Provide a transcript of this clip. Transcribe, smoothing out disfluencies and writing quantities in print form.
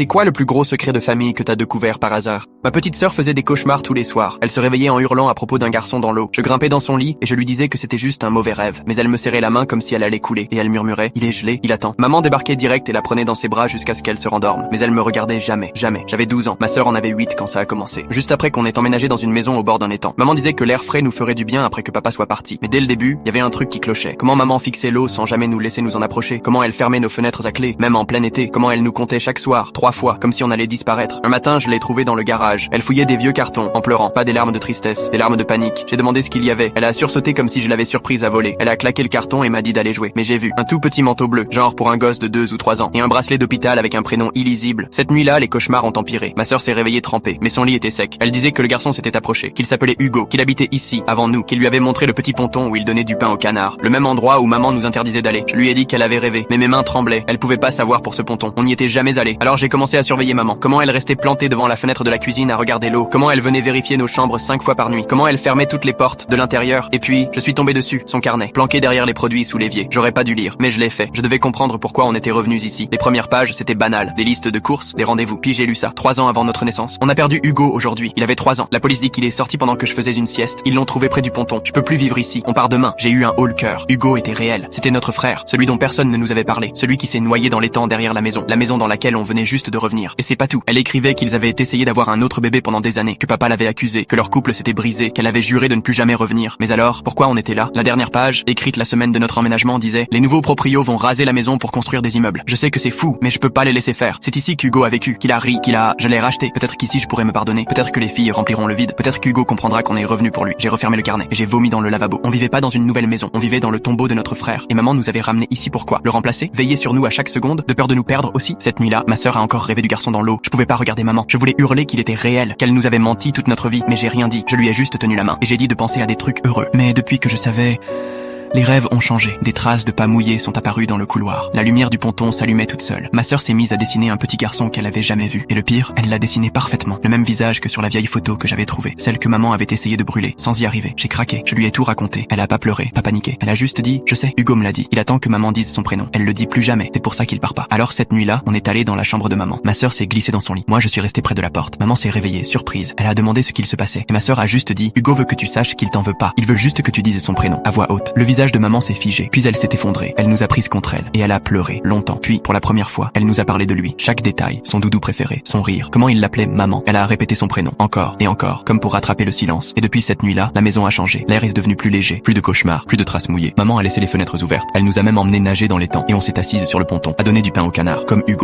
C'est quoi le plus gros secret de famille que t'as découvert par hasard? Ma petite sœur faisait des cauchemars tous les soirs. Elle se réveillait en hurlant à propos d'un garçon dans l'eau. Je grimpais dans son lit et je lui disais que c'était juste un mauvais rêve. Mais elle me serrait la main comme si elle allait couler. Et elle murmurait, il est gelé, il attend. Maman débarquait direct et la prenait dans ses bras jusqu'à ce qu'elle se rendorme. Mais elle me regardait jamais, jamais. J'avais 12 ans. Ma sœur en avait 8 quand ça a commencé. Juste après qu'on ait emménagé dans une maison au bord d'un étang. Maman disait que l'air frais nous ferait du bien après que papa soit parti. Mais dès le début, il y avait un truc qui clochait. Comment maman fixait l'eau sans jamais nous laisser nous en approcher? Comment elle fermait nos fenêtres à clé, même en plein été? Comment elle nous comptait chaque soir, 3 fois, comme si on allait disparaître? Un matin, je l'ai trouvée dans le garage. Elle fouillait des vieux cartons, en pleurant. Pas des larmes de tristesse, des larmes de panique. J'ai demandé ce qu'il y avait. Elle a sursauté comme si je l'avais surprise à voler. Elle a claqué le carton et m'a dit d'aller jouer. Mais j'ai vu un tout petit manteau bleu, genre pour un gosse de 2 ou 3 ans, et un bracelet d'hôpital avec un prénom illisible. Cette nuit-là, les cauchemars ont empiré. Ma sœur s'est réveillée trempée, mais son lit était sec. Elle disait que le garçon s'était approché, qu'il s'appelait Hugo, qu'il habitait ici, avant nous, qu'il lui avait montré le petit ponton où il donnait du pain aux canards. Le même endroit où maman nous interdisait d'aller. Je lui ai dit qu'elle avait rêvé, mais mes mains tremblaient. Elle pouvait pas savoir pour ce ponton. On n'y était jamais allé. Alors j'ai commencé à surveiller maman. Comment elle restait plantée devant la fenêtre de la cuisine à regarder l'eau. Comment elle venait vérifier nos chambres 5 fois par nuit. Comment elle fermait toutes les portes de l'intérieur. Et puis, je suis tombé dessus, son carnet, planqué derrière les produits sous l'évier. J'aurais pas dû lire, mais je l'ai fait. Je devais comprendre pourquoi on était revenus ici. Les premières pages, c'était banal. Des listes de courses, des rendez-vous. Puis j'ai lu ça, 3 ans avant notre naissance. On a perdu Hugo aujourd'hui. Il avait 3 ans. La police dit qu'il est sorti pendant que je faisais une sieste. Ils l'ont trouvé près du ponton. Je peux plus vivre ici. On part demain. J'ai eu un haut le cœur. Hugo était réel. C'était notre frère. Celui dont personne ne nous avait parlé. Celui qui s'est noyé dans l'étang derrière la maison. La maison dans laquelle on venait juste de revenir. Et c'est pas tout. Elle écrivait qu'ils avaient essayé d'avoir un autre bébé pendant des années, que papa l'avait accusé, que leur couple s'était brisé, qu'elle avait juré de ne plus jamais revenir. Mais alors, pourquoi on était là? La dernière page, écrite la semaine de notre emménagement, disait « Les nouveaux proprios vont raser la maison pour construire des immeubles. Je sais que c'est fou, mais je peux pas les laisser faire. C'est ici qu'Hugo a vécu, qu'il a ri, Je l'ai racheté. Peut-être qu'ici je pourrais me pardonner. Peut-être que les filles rempliront le vide. Peut-être qu'Hugo comprendra qu'on est revenu pour lui. » J'ai refermé le carnet et j'ai vomi dans le lavabo. On vivait pas dans une nouvelle maison. On vivait dans le tombeau de notre frère. Et maman nous avait ramenés ici pourquoi? Le remplacer? Veiller sur nous à chaque seconde? De peur de nous perdre aussi? Cette nuit-là, ma sœur a encore rêvé du garçon dans l'eau. Je pouvais pas regarder maman. Je voulais hurler qu'il était réel, qu'elle nous avait menti toute notre vie, mais j'ai rien dit. Je lui ai juste tenu la main et j'ai dit de penser à des trucs heureux. Mais depuis que je savais... Les rêves ont changé. Des traces de pas mouillés sont apparues dans le couloir. La lumière du ponton s'allumait toute seule. Ma sœur s'est mise à dessiner un petit garçon qu'elle avait jamais vu. Et le pire, elle l'a dessiné parfaitement. Le même visage que sur la vieille photo que j'avais trouvée. Celle que maman avait essayé de brûler, sans y arriver. J'ai craqué. Je lui ai tout raconté. Elle a pas pleuré, pas paniqué. Elle a juste dit, je sais, Hugo me l'a dit. Il attend que maman dise son prénom. Elle le dit plus jamais. C'est pour ça qu'il part pas. Alors cette nuit-là, on est allé dans la chambre de maman. Ma sœur s'est glissée dans son lit. Moi, je suis resté près de la porte. Maman s'est réveillée, surprise. Elle a demandé ce qu'il se passait. Et ma sœur a juste dit, Hugo veut que tu saches qu'il t'en veut pas. Il veut juste que tu dises son prénom, à voix haute. Le visage de maman s'est figé. Puis elle s'est effondrée. Elle nous a prises contre elle. Et elle a pleuré, longtemps. Puis, pour la première fois, elle nous a parlé de lui. Chaque détail. Son doudou préféré. Son rire. Comment il l'appelait maman. Elle a répété son prénom. Encore et encore. Comme pour rattraper le silence. Et depuis cette nuit-là, la maison a changé. L'air est devenu plus léger. Plus de cauchemars. Plus de traces mouillées. Maman a laissé les fenêtres ouvertes. Elle nous a même emmené nager dans l'étang. Et on s'est assise sur le ponton. À donner du pain aux canards. Comme Hugo.